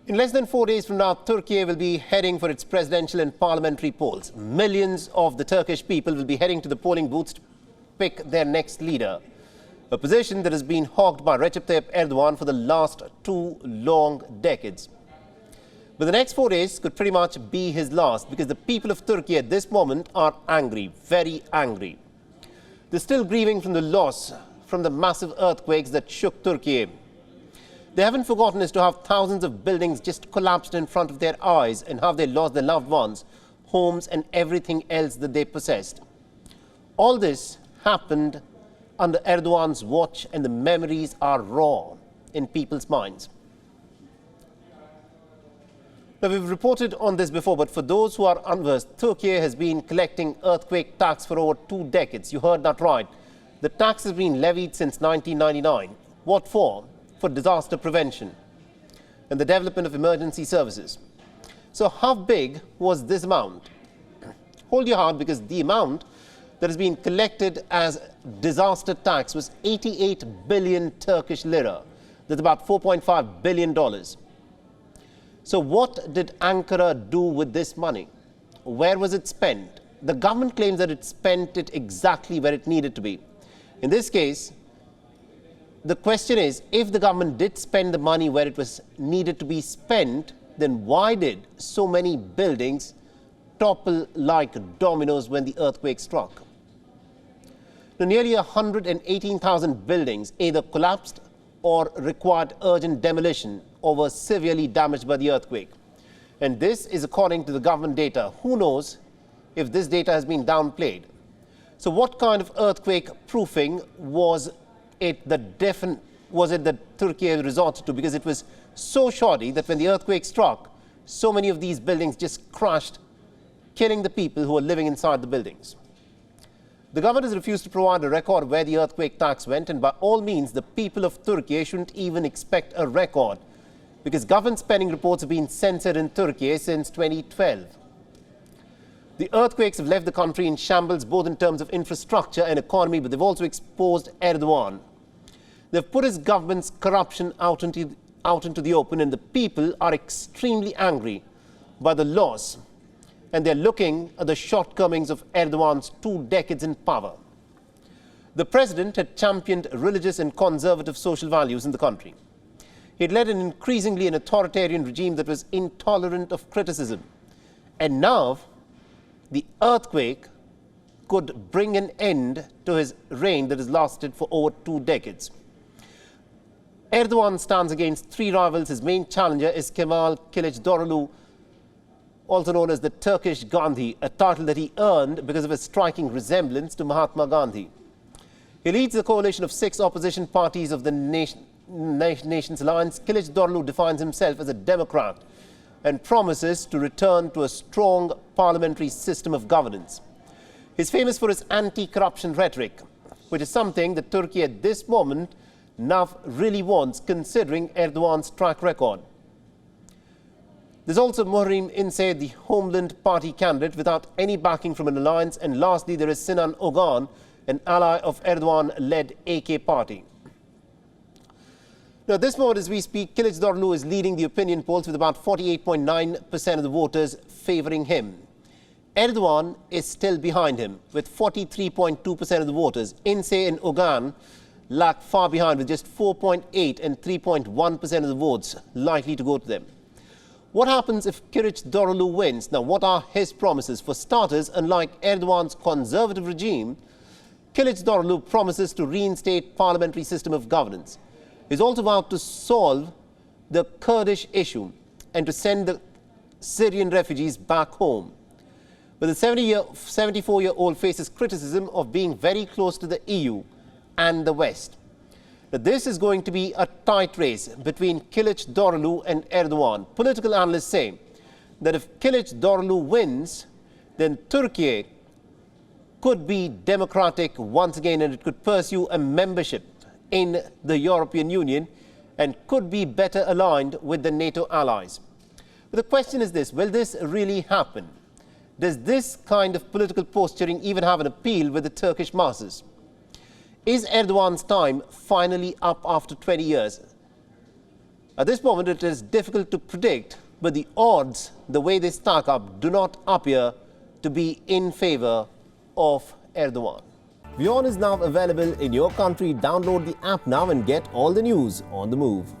In less than 4 days from now, Turkey will be heading for its presidential and parliamentary polls. Millions of the Turkish people will be heading to the polling booths to pick their next leader, a position that has been hogged by Recep Tayyip Erdogan for the last 2 long decades. But the next 4 days could pretty much be his last, because the people of Turkey at this moment are angry, very angry. They're still grieving from the loss from the massive earthquakes that shook Turkey. They haven't forgotten as to how thousands of buildings just collapsed in front of their eyes and how they lost their loved ones, homes and everything else that they possessed. All this happened under Erdogan's watch, and the memories are raw in people's minds. Now, we've reported on this before, but for those who are unversed, Turkey has been collecting earthquake tax for over 2 decades. You heard that right. The tax has been levied since 1999. What for? For disaster prevention and the development of emergency services. So how big was this amount? Hold your heart, because the amount that has been collected as disaster tax was 88 billion Turkish lira. That's about $4.5 billion. So what did Ankara do with this money? Where was it spent? The government claims that it spent it exactly where it needed to be. In this case, the question is, if the government did spend the money where it was needed to be spent, then why did so many buildings topple like dominoes when the earthquake struck? Now, nearly 118,000 buildings either collapsed or required urgent demolition or were severely damaged by the earthquake. And this is according to the government data. Who knows if this data has been downplayed? So what kind of earthquake proofing was it that Turkey resorted to? Because it was so shoddy that when the earthquake struck, so many of these buildings just crashed, killing the people who were living inside the buildings. The government has refused to provide a record where the earthquake tax went, and by all means, the people of Turkey shouldn't even expect a record, because government spending reports have been censored in Turkey since 2012. The earthquakes have left the country in shambles, both in terms of infrastructure and economy, but they've also exposed Erdogan. They've put his government's corruption out into the open, and the people are extremely angry by the loss, and they're looking at the shortcomings of Erdogan's 2 decades in power. The president had championed religious and conservative social values in the country. He had led an increasingly authoritarian regime that was intolerant of criticism. And now, the earthquake could bring an end to his reign that has lasted for over 2 decades. Erdogan stands against 3 rivals. His main challenger is Kemal Kılıçdaroğlu, also known as the Turkish Gandhi, a title that he earned because of his striking resemblance to Mahatma Gandhi. He leads the coalition of 6 opposition parties of the Nations Alliance. Kılıçdaroğlu defines himself as a Democrat and promises to return to a strong parliamentary system of governance. He's famous for his anti-corruption rhetoric, which is something that Turkey at this moment now really wants, considering Erdogan's track record. There's also Muharrem İnce, the Homeland Party candidate, without any backing from an alliance. And lastly, there is Sinan Ogan, an ally of Erdogan-led AK party. Now, at this moment as we speak, Kılıçdaroğlu is leading the opinion polls with about 48.9% of the voters favouring him. Erdogan is still behind him with 43.2% of the voters. İnce and Ogan lag far behind with just 4.8 and 3.1% of the votes likely to go to them. What happens if Kılıçdaroğlu wins? Now, what are his promises? For starters, unlike Erdogan's conservative regime, Kılıçdaroğlu promises to reinstate parliamentary system of governance. He's also vowed to solve the Kurdish issue and to send the Syrian refugees back home. But the 74-year-old faces criticism of being very close to the EU and the West. Now, this is going to be a tight race between Kılıçdaroğlu and Erdogan. Political analysts say that if Kılıçdaroğlu wins, then Turkey could be democratic once again, and it could pursue a membership in the European Union and could be better aligned with the NATO allies. But the question is this: will this really happen? Does this kind of political posturing even have an appeal with the Turkish masses? Is Erdogan's time finally up after 20 years? At this moment, it is difficult to predict, but the odds, the way they stack up, do not appear to be in favor of Erdogan. WION is now available in your country. Download the app now and get all the news on the move.